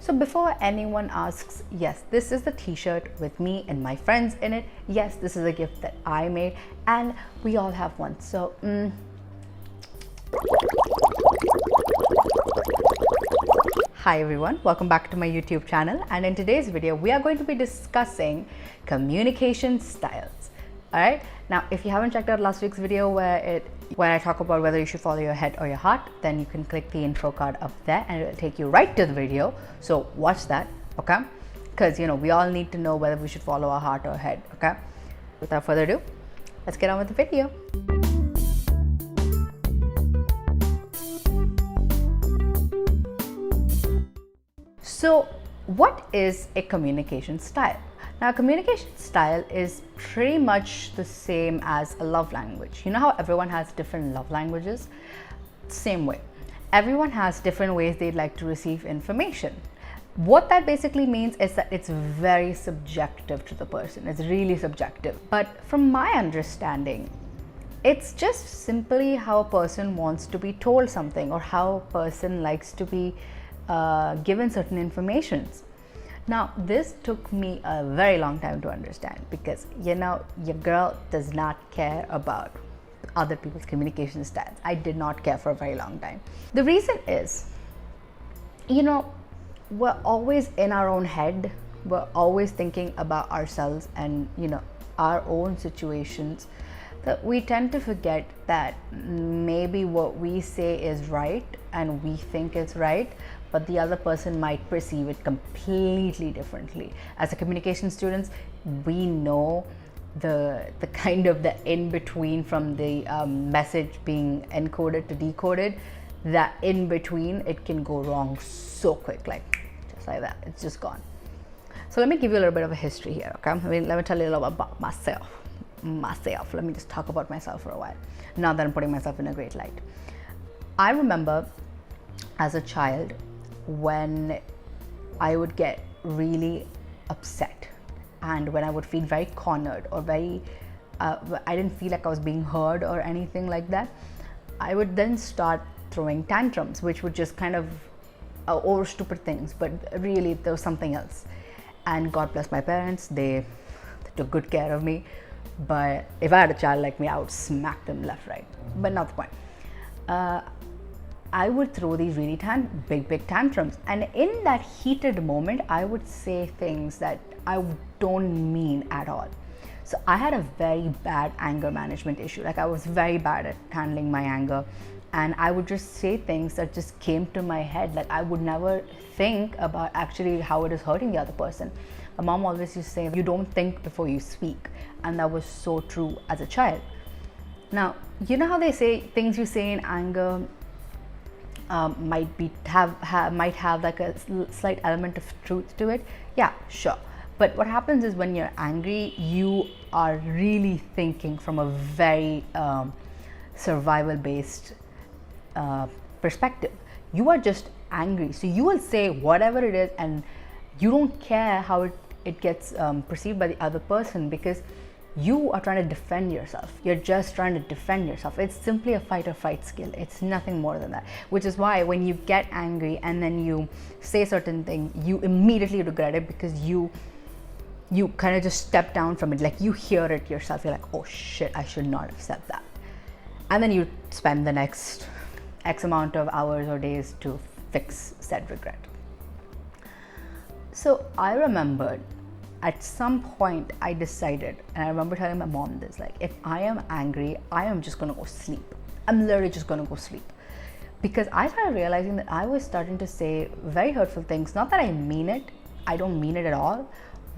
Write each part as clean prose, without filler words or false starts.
So before anyone asks, yes, this is the t-shirt with me and my friends in it. Yes, this is a gift that I made and we all have one. So Hi everyone, welcome back to my YouTube channel, and in today's video we are going to be discussing communication styles. Alright, now if you haven't checked out last week's video where I talk about whether you should follow your head or your heart, then you can click the intro card up there and it will take you right to the video. So watch that, okay? Because we all need to know whether we should follow our heart or head, okay? Without further ado, let's get on with the video. So what is a communication style? Now, communication style is pretty much the same as a love language. You know how everyone has different love languages? Same way. Everyone has different ways they'd like to receive information. What that basically means is that it's very subjective to the person. It's really subjective. But from my understanding, it's just simply how a person wants to be told something or how a person likes to be given certain informations. Now, this took me a very long time to understand because, your girl does not care about other people's communication styles. I did not care for a very long time. The reason is, we're always in our own head. We're always thinking about ourselves and, our own situations, that we tend to forget that maybe what we say is right and we think it's right, but the other person might perceive it completely differently. As a communication students, we know the kind of the in between from the message being encoded to decoded. That in between, it can go wrong so quick, like just like that. It's just gone. So let me give you a little bit of a history here, okay? Let me tell you a little about myself. Let me just talk about myself for a while, now that I'm putting myself in a great light. I remember as a child when I would get really upset and when I would feel very cornered or very I didn't feel like I was being heard or anything like that, I would then start throwing tantrums, which would just kind of over stupid things, but really there was something else. And God bless my parents, they took good care of me. But if I had a child like me, I would smack them left, right. But not the point. I would throw these really big tantrums. And in that heated moment, I would say things that I don't mean at all. So I had a very bad anger management issue. Like, I was very bad at handling my anger. And I would just say things that just came to my head. Like, I would never think about actually how it is hurting the other person. My mom always used to say, you don't think before you speak. And that was so true as a child. Now, you know how they say things you say in anger might have like a slight element of truth to it? Yeah, sure. But what happens is when you're angry, you are really thinking from a very survival-based perspective. You are just angry. So you will say whatever it is and you don't care how it gets perceived by the other person because you are trying to defend yourself. You're just trying to defend yourself. It's simply a fight or flight skill. It's nothing more than that. Which is why when you get angry and then you say certain things, you immediately regret it because you kind of just step down from it. Like, you hear it yourself. You're like, oh shit, I should not have said that. And then you spend the next X amount of hours or days to fix said regret. So I remembered at some point I decided, and I remember telling my mom this, like, if I am angry, I am just gonna go sleep. I'm literally just gonna go sleep. Because I started realizing that I was starting to say very hurtful things. Not that I mean it, I don't mean it at all,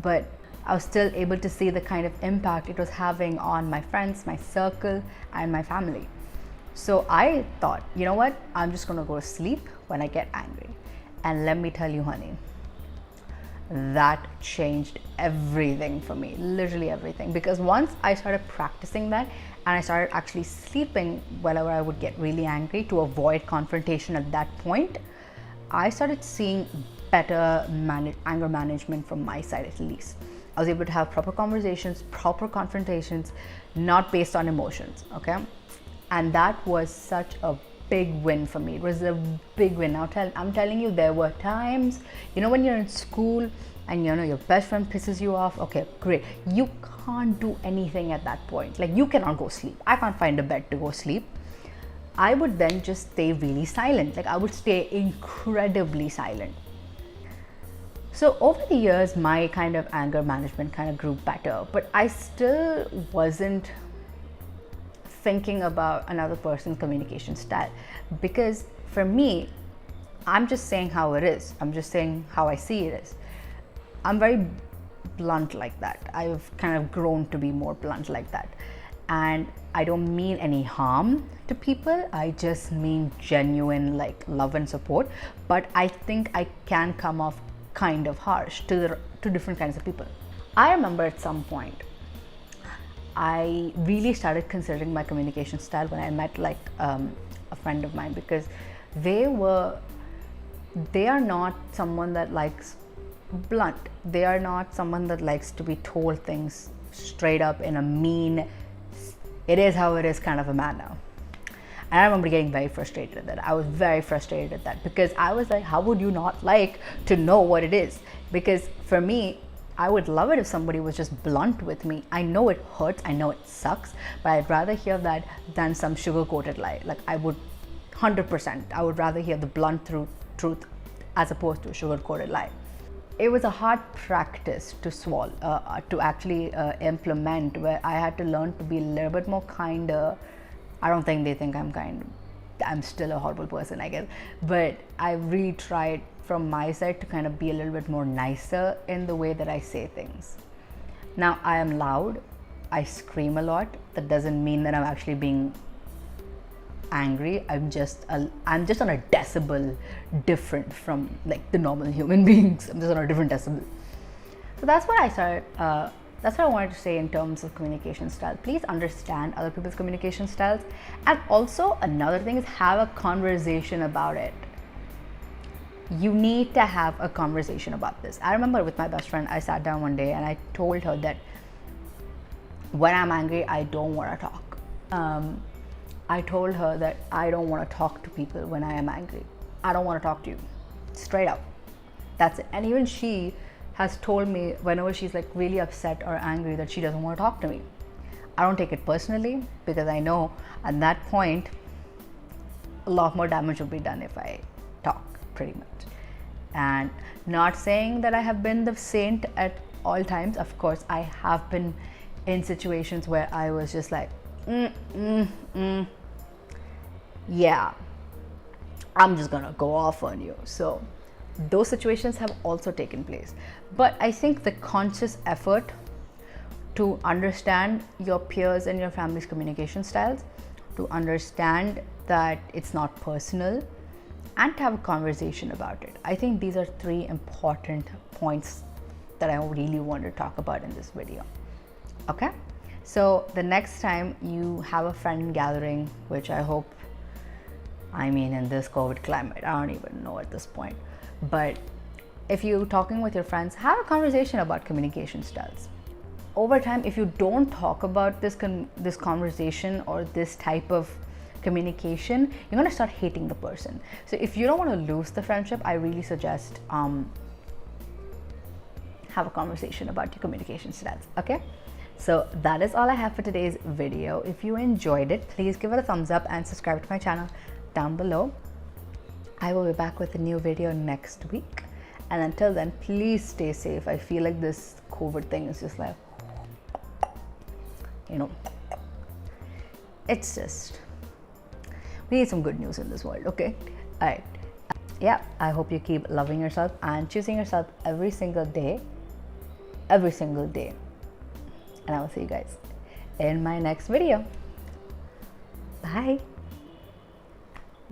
but I was still able to see the kind of impact it was having on my friends, my circle, and my family. So I thought, you know what, I'm just gonna go to sleep when I get angry. And let me tell you, honey, that changed everything for me, literally everything. Because once I started practicing that and I started actually sleeping whenever I would get really angry to avoid confrontation at that point, I started seeing better anger management from my side at least. I was able to have proper conversations, proper confrontations, not based on emotions, okay? And that was such a big win for me. It was a big win. I'm telling you, there were times, when you're in school and your best friend pisses you off. Okay, great. You can't do anything at that point. Like, you cannot go sleep. I can't find a bed to go sleep. I would then just stay really silent. Like, I would stay incredibly silent. So over the years, my kind of anger management kind of grew better, but I still wasn't thinking about another person's communication style, because for me, I'm just saying how it is. I'm just saying how I see it is. I'm very blunt like that. I've kind of grown to be more blunt like that. And I don't mean any harm to people. I just mean genuine, like, love and support. But I think I can come off kind of harsh to different kinds of people. I remember at some point, I really started considering my communication style when I met like a friend of mine, because they are not someone that likes blunt. They are not someone that likes to be told things straight up in a mean, it is how it is kind of a manner. And I remember getting very frustrated at that. I was very frustrated at that, because I was like, how would you not like to know what it is? Because for me, I would love it if somebody was just blunt with me. I know it hurts, I know it sucks, but I'd rather hear that than some sugar-coated lie. Like, I would 100%, I would rather hear the blunt truth as opposed to a sugar-coated lie. It was a hard practice to swallow, to actually implement, where I had to learn to be a little bit more kinder. I don't think they think I'm kind. I'm still a horrible person, I guess. But I really tried from my side to kind of be a little bit more nicer in the way that I say things. Now, I am loud. I scream a lot. That doesn't mean that I'm actually being angry. I'm just on a decibel different from like the normal human beings. I'm just on a different decibel. So that's what I started. That's what I wanted to say in terms of communication style. Please understand other people's communication styles. And also, another thing is, have a conversation about it. You need to have a conversation about this. I remember with my best friend, I sat down one day and I told her that when I'm angry, I don't want to talk. I told her that I don't want to talk to people when I am angry. I don't want to talk to you. Straight up. That's it. And even she has told me whenever she's like really upset or angry that she doesn't want to talk to me. I don't take it personally, because I know at that point a lot more damage will be done if I talk, pretty much. And not saying that I have been the saint at all times. Of course, I have been in situations where I was just like, yeah, I'm just gonna go off on you. So those situations have also taken place. But I think the conscious effort to understand your peers and your family's communication styles, to understand that it's not personal, and to have a conversation about it. I think these are 3 important points that I really want to talk about in this video. Okay? So the next time you have a friend gathering, which I hope, in this COVID climate, I don't even know at this point. But if you're talking with your friends, have a conversation about communication styles. Over time, if you don't talk about this conversation or this type of communication, you're going to start hating the person. So if you don't want to lose the friendship, I really suggest have a conversation about your communication styles. Okay? So that is all I have for today's video. If you enjoyed it, please give it a thumbs up and subscribe to my channel down below. I will be back with a new video next week. And until then, please stay safe. I feel like this COVID thing is just like, it's just, we need some good news in this world, okay? All right. Yeah, I hope you keep loving yourself and choosing yourself every single day. Every single day. And I will see you guys in my next video. Bye.